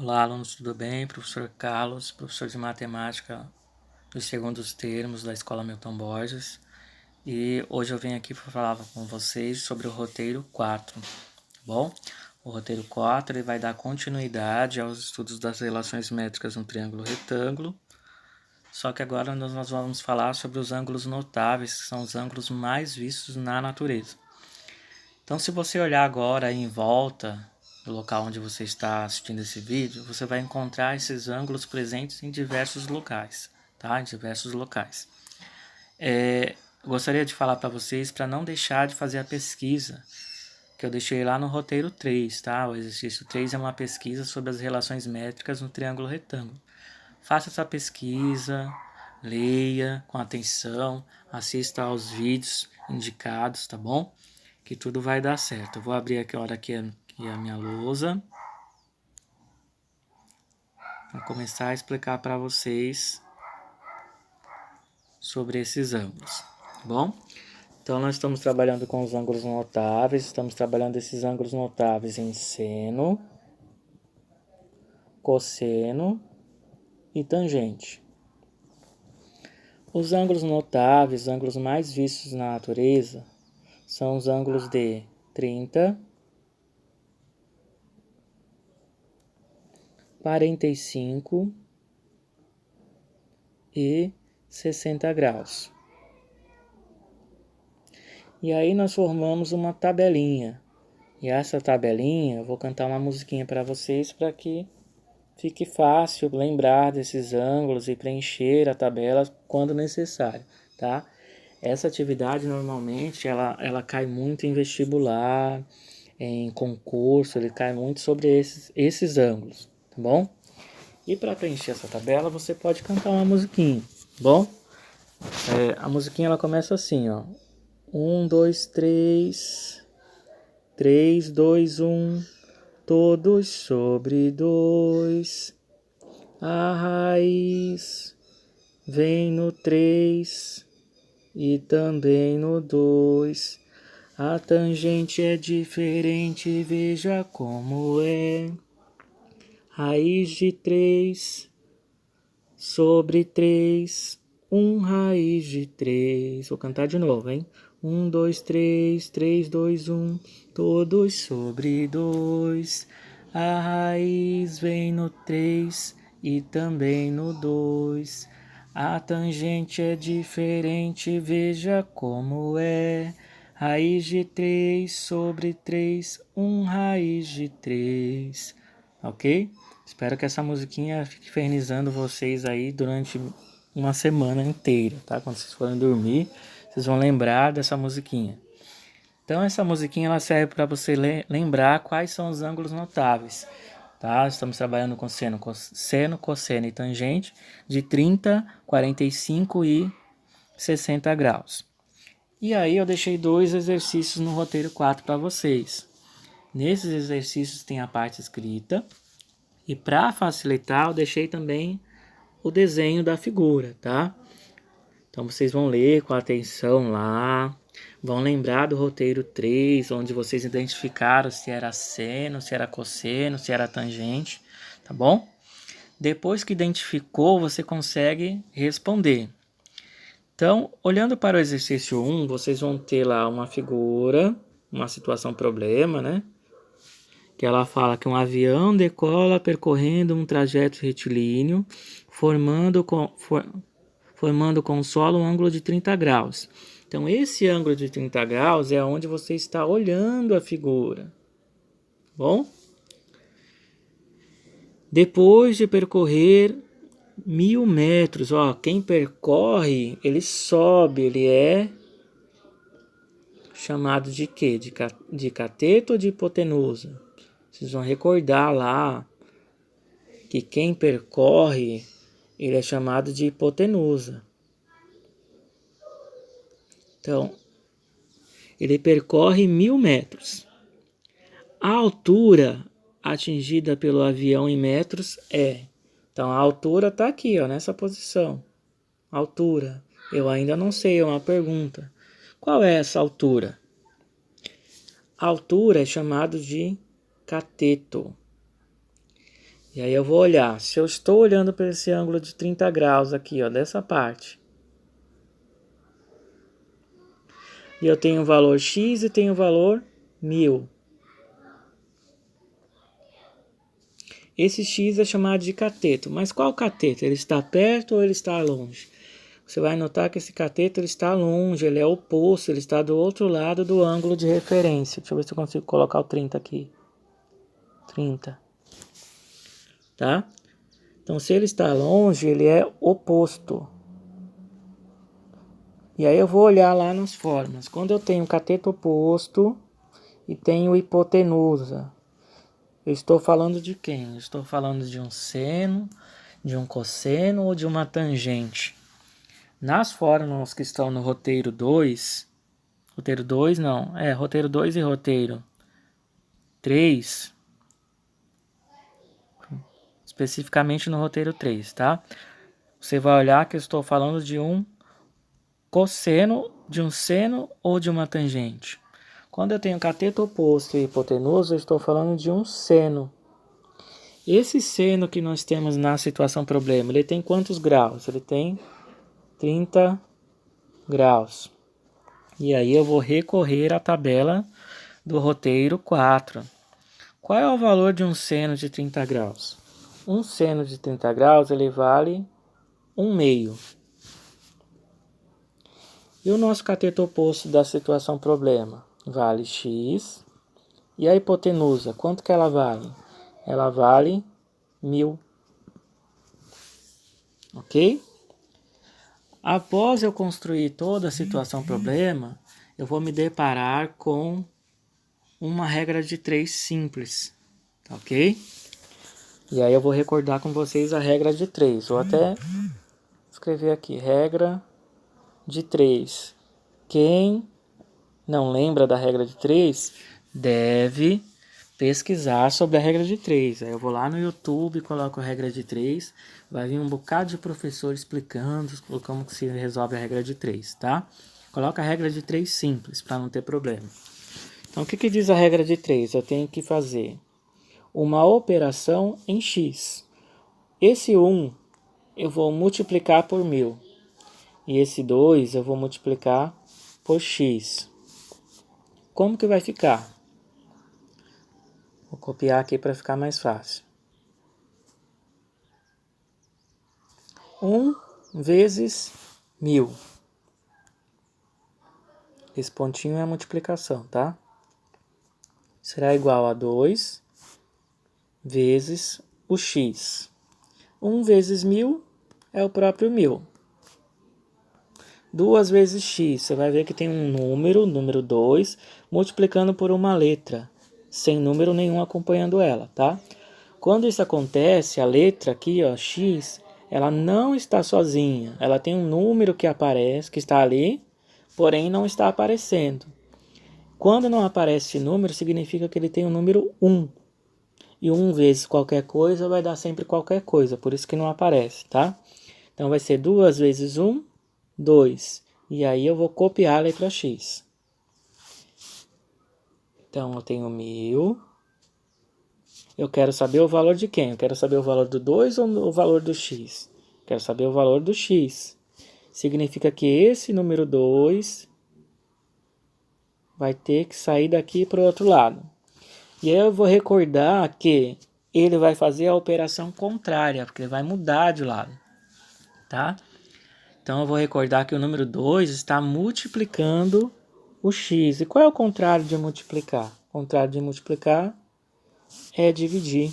Olá, alunos, tudo bem? Professor Carlos, professor de matemática dos segundos termos da Escola Milton Borges. E hoje eu venho aqui para falar com vocês sobre o roteiro 4, tá bom? O roteiro 4 ele vai dar continuidade aos estudos das relações métricas no triângulo retângulo. Só que agora nós vamos falar sobre os ângulos notáveis, que são os ângulos mais vistos na natureza. Então, se você olhar agora em volta do local onde você está assistindo esse vídeo, você vai encontrar esses ângulos presentes em diversos locais, tá? Em diversos locais. Eu gostaria de falar para vocês para não deixar de fazer a pesquisa que eu deixei lá no roteiro 3, tá? O exercício 3 é uma pesquisa sobre as relações métricas no triângulo retângulo. Faça essa pesquisa, leia com atenção, assista aos vídeos indicados, tá bom? Que tudo vai dar certo. Eu vou abrir aqui a minha lousa para começar a explicar para vocês sobre esses ângulos, tá bom? Então nós estamos trabalhando com os ângulos notáveis, estamos trabalhando esses ângulos notáveis em seno, cosseno e tangente. Os ângulos notáveis, os ângulos mais vistos na natureza, são os ângulos de 30, 45 e 60 graus. E aí nós formamos uma tabelinha. E essa tabelinha, eu vou cantar uma musiquinha para vocês para que fique fácil lembrar desses ângulos e preencher a tabela quando necessário, tá? Essa atividade normalmente ela cai muito em vestibular, em concurso, ele cai muito sobre esses ângulos, tá bom? E para preencher essa tabela você pode cantar uma musiquinha, tá bom? A musiquinha ela começa assim, ó. 1, 2, 3, 3, 2, 1, todos sobre 2. A raiz vem no 3 e também no 2. A tangente é diferente, veja como é. Raiz de 3 sobre 3. Raiz de 3. Vou cantar de novo, hein? 1, 2, 3, 3, 2, 1, todos sobre 2. A raiz vem no 3 e também no 2. A tangente é diferente, veja como é. Raiz de 3 sobre 3, raiz de 3. Ok? Espero que essa musiquinha fique infernizando vocês aí durante uma semana inteira, tá? Quando vocês forem dormir, vocês vão lembrar dessa musiquinha. Então essa musiquinha ela serve para você lembrar quais são os ângulos notáveis, tá? Estamos trabalhando com seno, cosseno e tangente de 30, 45 e 60 graus. E aí eu deixei 2 exercícios no roteiro 4 para vocês. Nesses exercícios tem a parte escrita e para facilitar eu deixei também o desenho da figura, tá? Então vocês vão ler com atenção lá, vão lembrar do roteiro 3, onde vocês identificaram se era seno, se era cosseno, se era tangente, tá bom? Depois que identificou, você consegue responder. Então, olhando para o exercício 1, vocês vão ter lá uma figura, uma situação problema, né? Que ela fala que um avião decola percorrendo um trajeto retilíneo, formando com o solo um ângulo de 30 graus. Então, esse ângulo de 30 graus é onde você está olhando a figura. Bom? Depois de percorrer 1000 metros, ó, quem percorre, ele sobe, ele é chamado de quê? De cateto ou de hipotenusa? Vocês vão recordar lá que quem percorre, ele é chamado de hipotenusa. Então, ele percorre 1000 metros. A altura atingida pelo avião em metros é... Então, a altura está aqui, ó, nessa posição. Altura. Eu ainda não sei, é uma pergunta. Qual é essa altura? A altura é chamado de cateto. E aí eu vou olhar. Se eu estou olhando para esse ângulo de 30 graus aqui, ó, dessa parte. E eu tenho o valor x e tenho o valor 1000. Esse x é chamado de cateto. Mas qual cateto? Ele está perto ou ele está longe? Você vai notar que esse cateto ele está longe, ele é oposto, ele está do outro lado do ângulo de referência. Deixa eu ver se eu consigo colocar o 30 aqui. 30. Tá? Então, se ele está longe, ele é oposto. E aí eu vou olhar lá nas formas. Quando eu tenho cateto oposto e tenho hipotenusa, eu estou falando de quem? Eu estou falando de um seno, de um cosseno ou de uma tangente. Nas fórmulas que estão no roteiro 2, roteiro 2 não, roteiro 2 e roteiro 3, especificamente no roteiro 3, tá? Você vai olhar que eu estou falando de um cosseno, de um seno ou de uma tangente. Quando eu tenho cateto oposto e hipotenusa, eu estou falando de um seno. Esse seno que nós temos na situação problema, ele tem quantos graus? Ele tem 30 graus. E aí eu vou recorrer à tabela do roteiro 4. Qual é o valor de um seno de 30 graus? Um seno de 30 graus ele vale 1/2. E o nosso cateto oposto da situação problema vale x. E a hipotenusa, quanto que ela vale? Ela vale 1000. Ok? Após eu construir toda a situação problema, eu vou me deparar com uma regra de 3 simples. Ok? E aí eu vou recordar com vocês a regra de 3. Vou até escrever aqui, regra de 3. Quem não lembra da regra de 3 deve pesquisar sobre a regra de 3. Aí eu vou lá no YouTube, coloco a regra de 3, vai vir um bocado de professor explicando como que se resolve a regra de 3, tá? Coloca a regra de 3 simples, para não ter problema. Então, o que diz a regra de 3? Eu tenho que fazer uma operação em x. Esse 1 eu vou multiplicar por 1000. E esse 2 eu vou multiplicar por x. Como que vai ficar? Vou copiar aqui para ficar mais fácil. 1 vezes 1000. Esse pontinho é a multiplicação, tá? Será igual a 2 vezes o x. 1 vezes 1000 é o próprio 1000. 2 vezes x, você vai ver que tem um número 2, multiplicando por uma letra, sem número nenhum acompanhando ela, tá? Quando isso acontece, a letra aqui, ó, x, ela não está sozinha. Ela tem um número que aparece, que está ali, porém não está aparecendo. Quando não aparece esse número, significa que ele tem o número 1. E 1 vezes qualquer coisa vai dar sempre qualquer coisa, por isso que não aparece, tá? Então vai ser 2 vezes 1, 2. E aí eu vou copiar a letra x. Então eu tenho 1000. Eu quero saber o valor de quem? Eu quero saber o valor do 2 ou o valor do x? Quero saber o valor do x. Significa que esse número 2 vai ter que sair daqui para o outro lado. E aí eu vou recordar que ele vai fazer a operação contrária, porque ele vai mudar de lado, tá? Então eu vou recordar que o número 2 está multiplicando o x. E qual é o contrário de multiplicar? O contrário de multiplicar é dividir.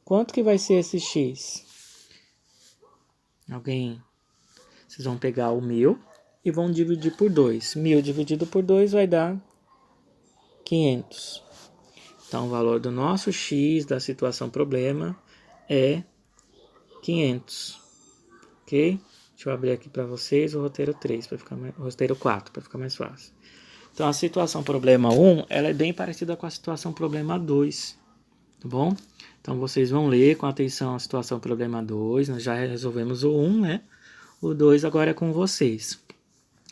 Quanto que vai ser esse x? Vocês vão pegar o 1000 e vão dividir por 2. 1000 dividido por 2 vai dar 500. Então o valor do nosso x da situação problema é 500. Ok? Deixa eu abrir aqui para vocês o roteiro 3, o roteiro 4, para ficar mais fácil. Então a situação problema 1, ela é bem parecida com a situação problema 2, tá bom? Então vocês vão ler com atenção a situação problema 2, nós já resolvemos o 1, né? O 2 agora é com vocês.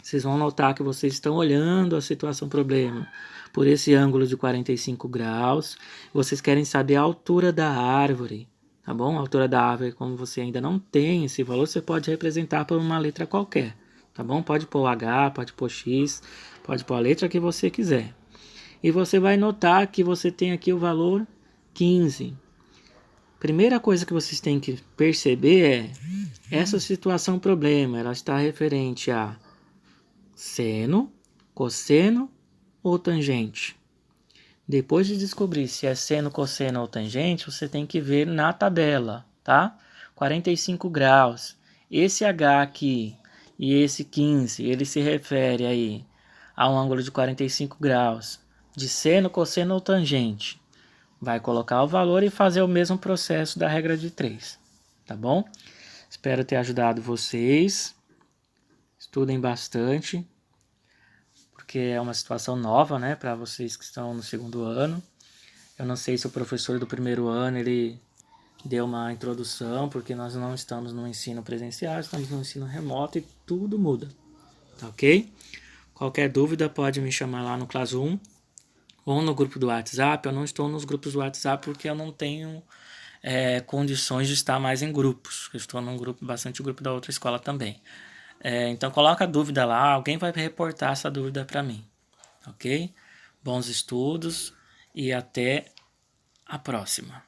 Vocês vão notar que vocês estão olhando a situação problema por esse ângulo de 45 graus. Vocês querem saber a altura da árvore. tá bom? A altura da árvore, como você ainda não tem esse valor, você pode representar por uma letra qualquer, tá bom? Pode pôr H, pode pôr X, pode pôr a letra que você quiser. E você vai notar que você tem aqui o valor 15. Primeira coisa que vocês têm que perceber é essa situação problema, ela está referente a seno, cosseno ou tangente. Depois de descobrir se é seno, cosseno ou tangente, você tem que ver na tabela, tá? 45 graus. Esse H aqui e esse 15, ele se refere aí a um ângulo de 45 graus de seno, cosseno ou tangente. Vai colocar o valor e fazer o mesmo processo da regra de 3, tá bom? Espero ter ajudado vocês. Estudem bastante, porque é uma situação nova, né, para vocês que estão no segundo ano. Eu não sei se o professor do primeiro ano ele deu uma introdução, porque nós não estamos no ensino presencial, estamos no ensino remoto e tudo muda, tá ok? Qualquer dúvida pode me chamar lá no Classroom ou no grupo do WhatsApp. Eu não estou nos grupos do WhatsApp porque eu não tenho condições de estar mais em grupos. Eu estou num grupo, bastante grupo da outra escola também. Então coloca a dúvida lá, alguém vai reportar essa dúvida para mim, ok? Bons estudos e até a próxima.